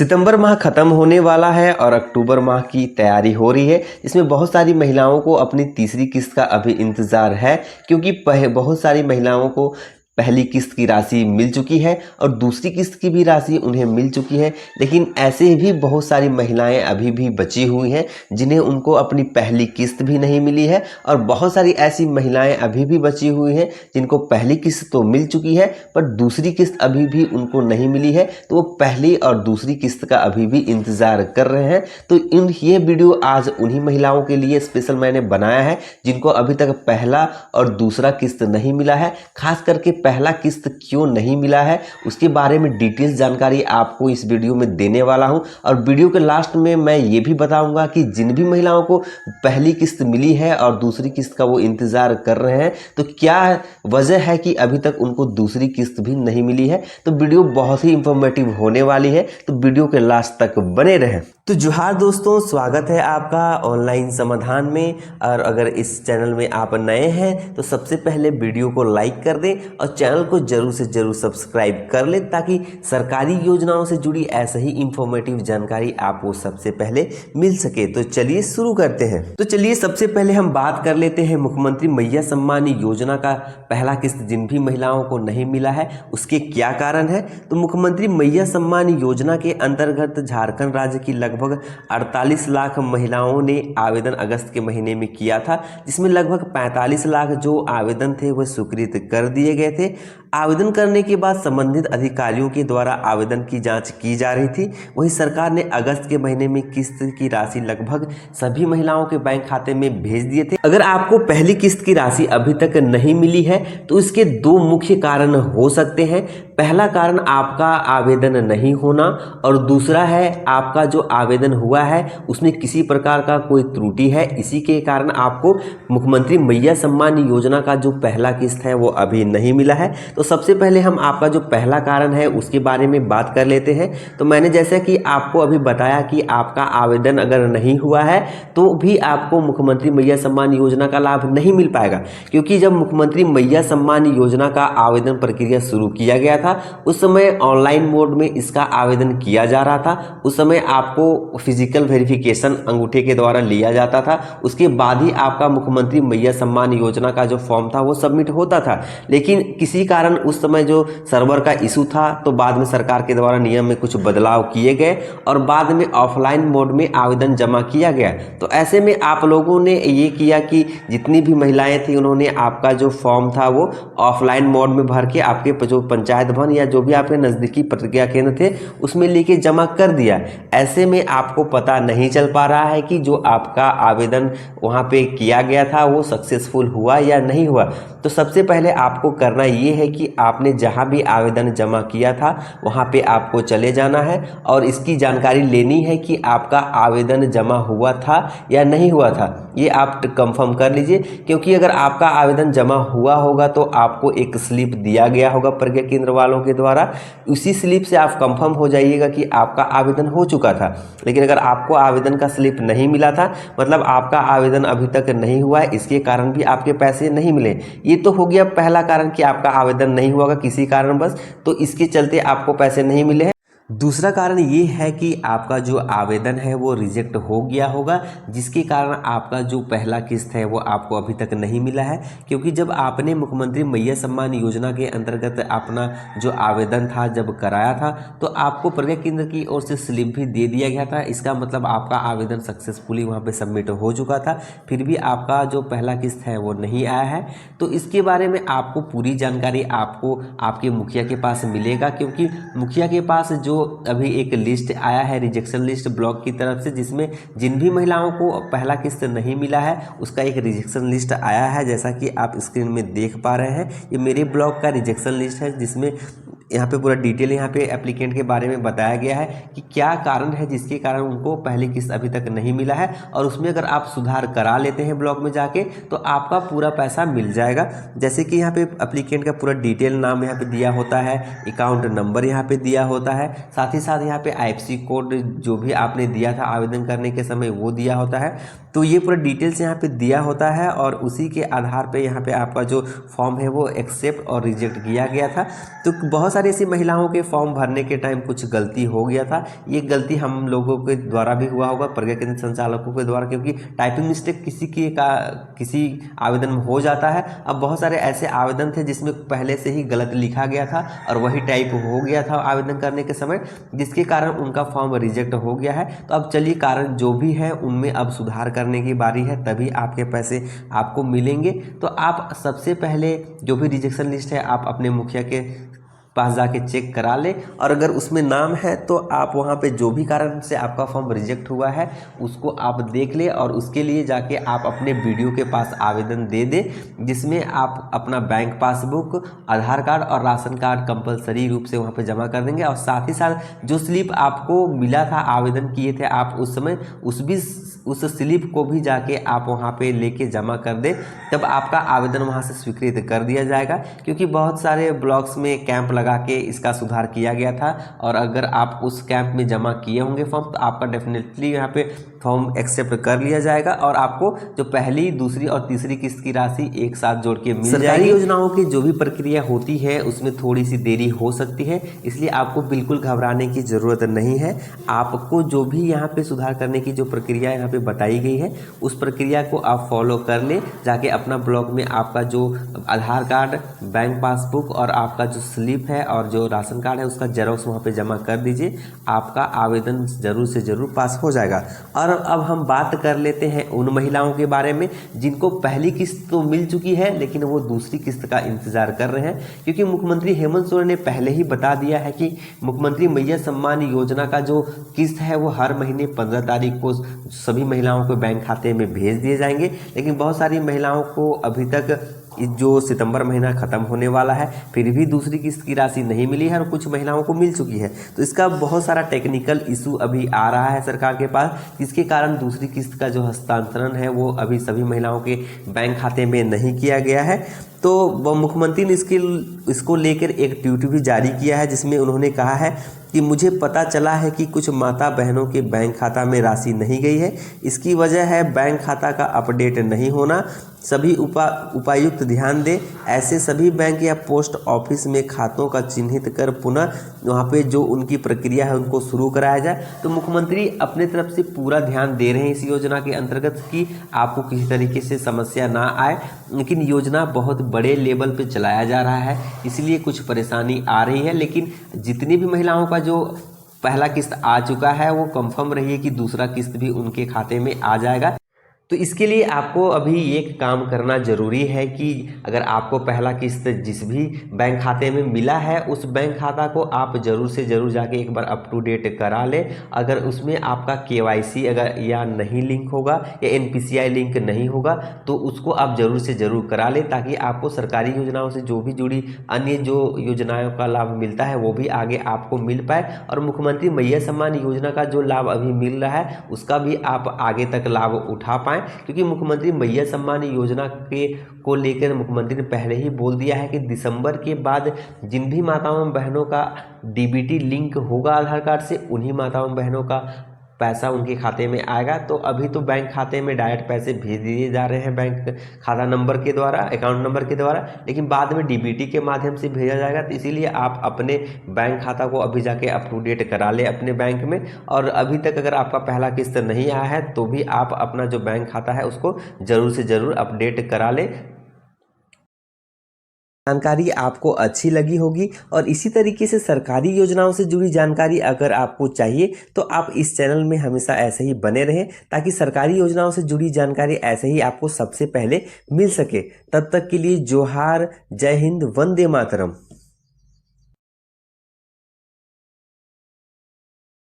सितंबर माह खत्म होने वाला है और अक्टूबर माह की तैयारी हो रही है। इसमें बहुत सारी महिलाओं को अपनी तीसरी किस्त का अभी इंतज़ार है, क्योंकि बहुत सारी महिलाओं को पहली किस्त की राशि मिल चुकी है और दूसरी किस्त की भी राशि उन्हें मिल चुकी है। लेकिन ऐसे भी बहुत सारी महिलाएं अभी भी बची हुई हैं जिन्हें उनको अपनी पहली किस्त भी नहीं मिली है, और बहुत सारी ऐसी महिलाएं अभी भी बची हुई हैं जिनको पहली किस्त तो मिल चुकी है पर दूसरी किस्त अभी भी उनको नहीं मिली है। तो वो पहली और दूसरी किस्त का अभी भी इंतज़ार कर रहे हैं। तो ये वीडियो आज उन्हीं महिलाओं के लिए स्पेशल मैंने बनाया है जिनको अभी तक पहला और दूसरा किस्त नहीं मिला है। खास करके पहला किस्त क्यों नहीं मिला है उसके बारे में डिटेल्स जानकारी आपको इस वीडियो में देने वाला हूं, और वीडियो के लास्ट में मैं ये भी बताऊंगा कि जिन भी महिलाओं को पहली किस्त मिली है और दूसरी किस्त का वो इंतज़ार कर रहे हैं तो क्या वजह है कि अभी तक उनको दूसरी किस्त भी नहीं मिली है। तो वीडियो बहुत ही इंफॉर्मेटिव होने वाली है, तो वीडियो के लास्ट तक बने रहें। तो जोहार दोस्तों, स्वागत है आपका ऑनलाइन समाधान में। और अगर इस चैनल में आप नए हैं तो सबसे पहले वीडियो को लाइक कर दें और चैनल को जरूर से जरूर सब्सक्राइब कर लें ताकि सरकारी योजनाओं से जुड़ी ऐसे ही इंफॉर्मेटिव जानकारी आपको सबसे पहले मिल सके। तो चलिए शुरू करते हैं। तो चलिए सबसे पहले हम बात कर लेते हैं मुख्यमंत्री मैया सम्मान योजना का पहला किस्त जिन भी महिलाओं को नहीं मिला है उसके क्या कारण है। तो मुख्यमंत्री मैया सम्मान योजना के अंतर्गत झारखंड राज्य की लगभग 48 लाख महिलाओं ने आवेदन अगस्त के महीने में किया था, जिसमें लगभग 45 लाख जो आवेदन थे वह स्वीकृत कर दिए गए थे। आवेदन करने के बाद संबंधित अधिकारियों के द्वारा आवेदन की जांच की जा रही थी। वहीं सरकार ने अगस्त के महीने में किस्त की राशि लगभग सभी महिलाओं के बैंक खाते में भेज दिए थे। अगर आपको पहली किस्त की राशि अभी तक नहीं मिली है तो इसके दो मुख्य कारण हो सकते हैं। पहला कारण आपका आवेदन नहीं होना और दूसरा है आपका जो आवेदन हुआ है उसमें किसी प्रकार का कोई त्रुटि है, इसी के कारण आपको मुख्यमंत्री मैया सम्मान योजना का जो पहला किस्त है वो अभी नहीं मिला है। तो सबसे पहले हम आपका जो पहला कारण है उसके बारे में बात कर लेते हैं। तो मैंने जैसा कि आपको अभी बताया कि आपका आवेदन अगर नहीं हुआ है तो भी आपको मुख्यमंत्री मैया सम्मान योजना का लाभ नहीं मिल पाएगा, क्योंकि जब मुख्यमंत्री मैया सम्मान योजना का आवेदन प्रक्रिया शुरू किया गया था उस समय ऑनलाइन मोड में इसका आवेदन किया जा रहा था। उस समय आपको फिजिकल वेरिफिकेशन अंगूठे के द्वारा लिया जाता था, उसके बाद ही आपका मुख्यमंत्री मैया सम्मान योजना का जो फॉर्म था वो सबमिट होता था। लेकिन किसी कारण उस समय जो सर्वर का इशू था तो बाद में सरकार के द्वारा नियम में कुछ बदलाव किए गए और बाद में ऑफलाइन मोड में आवेदन जमा किया गया। तो ऐसे में आप लोगों ने ये किया कि जितनी भी महिलाएं थी उन्होंने आपका जो फॉर्म था वो ऑफलाइन मोड में भर के आपके जो पंचायत भवन या जो भी आपके नज़दीकी प्रतिक्रिया केंद्र थे उसमें लेके जमा कर दिया। ऐसे में आपको पता नहीं चल पा रहा है कि जो आपका आवेदन वहाँ पे किया गया था वो सक्सेसफुल हुआ या नहीं हुआ। तो सबसे पहले आपको करना ये है कि आपने जहाँ भी आवेदन जमा किया था वहाँ पे आपको चले जाना है और इसकी जानकारी लेनी है कि आपका आवेदन जमा हुआ था या नहीं हुआ था। ये आप कंफर्म कर लीजिए, क्योंकि अगर आपका आवेदन जमा हुआ होगा तो आपको एक स्लिप दिया गया होगा प्रज्ञा केंद्र वालों के द्वारा। उसी स्लिप से आप कंफर्म हो जाइएगा कि आपका आवेदन हो चुका था। लेकिन अगर आपको आवेदन का स्लिप नहीं मिला था मतलब आपका आवेदन अभी तक नहीं हुआ है, इसके कारण भी आपके पैसे नहीं मिले। ये तो हो गया पहला कारण कि आपका आवेदन नहीं हुआ किसी कारणवश, तो इसके चलते आपको पैसे नहीं मिले हैं। दूसरा कारण ये है कि आपका जो आवेदन है वो रिजेक्ट हो गया होगा, जिसके कारण आपका जो पहला किस्त है वो आपको अभी तक नहीं मिला है। क्योंकि जब आपने मुख्यमंत्री मैया सम्मान योजना के अंतर्गत अपना जो आवेदन था जब कराया था तो आपको प्रज्ञा केंद्र की ओर से स्लिप भी दे दिया गया था। इसका मतलब आपका आवेदन सक्सेसफुली वहाँ पे सबमिट हो चुका था, फिर भी आपका जो पहला किस्त है वो नहीं आया है। तो इसके बारे में आपको पूरी जानकारी आपको आपके मुखिया के पास मिलेगा, क्योंकि मुखिया के पास जो अभी एक लिस्ट आया है रिजेक्शन लिस्ट ब्लॉक की तरफ से, जिसमें जिन भी महिलाओं को पहला किस्त नहीं मिला है उसका एक रिजेक्शन लिस्ट आया है। जैसा कि आप स्क्रीन में देख पा रहे हैं ये मेरे ब्लॉक का रिजेक्शन लिस्ट है, जिसमें यहाँ पे पूरा डिटेल यहाँ पे एप्लीकेंट के बारे में बताया गया है कि क्या कारण है जिसके कारण उनको पहली किस्त अभी तक नहीं मिला है, और उसमें अगर आप सुधार करा लेते हैं ब्लॉक में जाके तो आपका पूरा पैसा मिल जाएगा। जैसे कि यहाँ पे एप्लीकेंट का पूरा डिटेल नाम यहाँ पे दिया होता है, अकाउंट नंबर यहाँ पे दिया होता है, साथ ही साथ यहाँ पे IFSC कोड जो भी आपने दिया था आवेदन करने के समय वो दिया होता है। तो ये पूरा डिटेल्स यहाँ पे दिया होता है और उसी के आधार पे यहाँ पे आपका जो फॉर्म है वो एक्सेप्ट और रिजेक्ट किया गया था। तो बहुत सारी ऐसी महिलाओं के फॉर्म भरने के टाइम कुछ गलती हो गया था। ये गलती हम लोगों के द्वारा भी हुआ होगा, प्रज्ञा केंद्र संचालकों के द्वारा, क्योंकि टाइपिंग मिस्टेक किसी आवेदन में हो जाता है। अब बहुत सारे ऐसे आवेदन थे जिसमें पहले से ही गलत लिखा गया था और वही टाइप हो गया था आवेदन करने के समय, जिसके कारण उनका फॉर्म रिजेक्ट हो गया है। तो अब चलिए, कारण जो भी है उनमें अब सुधार करने की बारी है, तभी आपके पैसे आपको मिलेंगे। तो आप सबसे पहले जो भी रिजेक्शन लिस्ट है आप अपने मुखिया के पास जाके चेक करा ले, और अगर उसमें नाम है तो आप वहाँ पे जो भी कारण से आपका फॉर्म रिजेक्ट हुआ है उसको आप देख ले, और उसके लिए जाके आप अपने वीडियो के पास आवेदन दे दे, जिसमें आप अपना बैंक पासबुक, आधार कार्ड और राशन कार्ड कंपलसरी रूप से वहाँ पे जमा कर देंगे। और साथ ही साथ जो स्लिप आपको मिला था, आवेदन किए थे आप उस समय, उस स्लिप को भी जाके आप वहाँ पे लेके जमा कर दे, तब आपका आवेदन वहाँ से स्वीकृत कर दिया जाएगा। क्योंकि बहुत सारे ब्लॉक्स में कैंप लगा के इसका सुधार किया गया था, और अगर आप उस कैंप में जमा किए होंगे फॉर्म तो आपका डेफिनेटली यहाँ पे फॉर्म एक्सेप्ट कर लिया जाएगा, और आपको जो पहली, दूसरी और तीसरी किस्त की राशि एक साथ जोड़ के मिल जाएगी। सरकारी योजनाओं की जो भी प्रक्रिया होती है उसमें थोड़ी सी देरी हो सकती है, इसलिए आपको बिल्कुल घबराने की ज़रूरत नहीं है। आपको जो भी यहाँ पे सुधार करने की जो प्रक्रिया यहाँ पे बताई गई है उस प्रक्रिया को आप फॉलो कर ले। जाके अपना ब्लॉक में आपका जो आधार कार्ड, बैंक पासबुक और आपका जो स्लिप है और जो राशन कार्ड है उसका जेरॉक्स वहाँ पे जमा कर दीजिए, आपका आवेदन ज़रूर से ज़रूर पास हो जाएगा। और अब हम बात कर लेते हैं उन महिलाओं के बारे में जिनको पहली किस्त तो मिल चुकी है लेकिन वो दूसरी किस्त का इंतजार कर रहे हैं, क्योंकि मुख्यमंत्री हेमंत सोरेन ने पहले ही बता दिया है कि मुख्यमंत्री मैया सम्मान योजना का जो किस्त है वो हर महीने 15 तारीख को सभी महिलाओं को बैंक खाते में भेज दिए जाएंगे। लेकिन बहुत सारी महिलाओं को अभी तक जो सितंबर महीना ख़त्म होने वाला है फिर भी दूसरी किस्त की राशि नहीं मिली है, और कुछ महिलाओं को मिल चुकी है। तो इसका बहुत सारा टेक्निकल इशू अभी आ रहा है सरकार के पास, जिसके कारण दूसरी किस्त का जो हस्तांतरण है वो अभी सभी महिलाओं के बैंक खाते में नहीं किया गया है। तो मुख्यमंत्री ने इसको लेकर एक ट्वीट भी जारी किया है, जिसमें उन्होंने कहा है कि मुझे पता चला है कि कुछ माता बहनों के बैंक खाता में राशि नहीं गई है। इसकी वजह है बैंक खाता का अपडेट नहीं होना। सभी उपायुक्त ध्यान दें, ऐसे सभी बैंक या पोस्ट ऑफिस में खातों का चिन्हित कर पुनः वहाँ पे जो उनकी प्रक्रिया है उनको शुरू कराया जाए। तो मुख्यमंत्री अपने तरफ से पूरा ध्यान दे रहे हैं इस योजना के अंतर्गत कि आपको किसी तरीके से समस्या ना आए, लेकिन योजना बहुत बड़े लेवल पे चलाया जा रहा है इसलिए कुछ परेशानी आ रही है। लेकिन जितनी भी महिलाओं का जो पहला किस्त आ चुका है वो कंफर्म रही है कि दूसरा किस्त भी उनके खाते में आ जाएगा। तो इसके लिए आपको अभी एक काम करना ज़रूरी है कि अगर आपको पहला किस्त जिस भी बैंक खाते में मिला है उस बैंक खाता को आप ज़रूर से ज़रूर जाके एक बार अप टू डेट करा लें। अगर उसमें आपका KYC अगर या नहीं लिंक होगा या NPCI लिंक नहीं होगा तो उसको आप ज़रूर से ज़रूर करा लें, ताकि आपको सरकारी योजनाओं से जो भी जुड़ी अन्य जो योजनाओं का लाभ मिलता है वो भी आगे आपको मिल पाए, और मुख्यमंत्री मैया सम्मान योजना का जो लाभ अभी मिल रहा है उसका भी आप आगे तक लाभ उठा पाएँ। क्योंकि मुख्यमंत्री मैया सम्मान योजना को लेकर मुख्यमंत्री ने पहले ही बोल दिया है कि दिसंबर के बाद जिन भी माताओं बहनों का DBT लिंक होगा आधार कार्ड से, उन्हीं माताओं बहनों का पैसा उनके खाते में आएगा। तो अभी तो बैंक खाते में डायरेक्ट पैसे भेज दिए जा रहे हैं बैंक खाता नंबर के द्वारा, अकाउंट नंबर के द्वारा, लेकिन बाद में DBT के माध्यम से भेजा जाएगा। तो इसीलिए आप अपने बैंक खाता को अभी जाके अप टू डेट करा ले अपने बैंक में। और अभी तक अगर आपका पहला किस्त नहीं आया है तो भी आप अपना जो बैंक खाता है उसको ज़रूर से ज़रूर अपडेट करा ले। जानकारी आपको अच्छी लगी होगी, और इसी तरीके से सरकारी योजनाओं से जुड़ी जानकारी अगर आपको चाहिए तो आप इस चैनल में हमेशा ऐसे ही बने रहें, ताकि सरकारी योजनाओं से जुड़ी जानकारी ऐसे ही आपको सबसे पहले मिल सके। तब तक के लिए जोहार, जय हिंद, वंदे मातरम।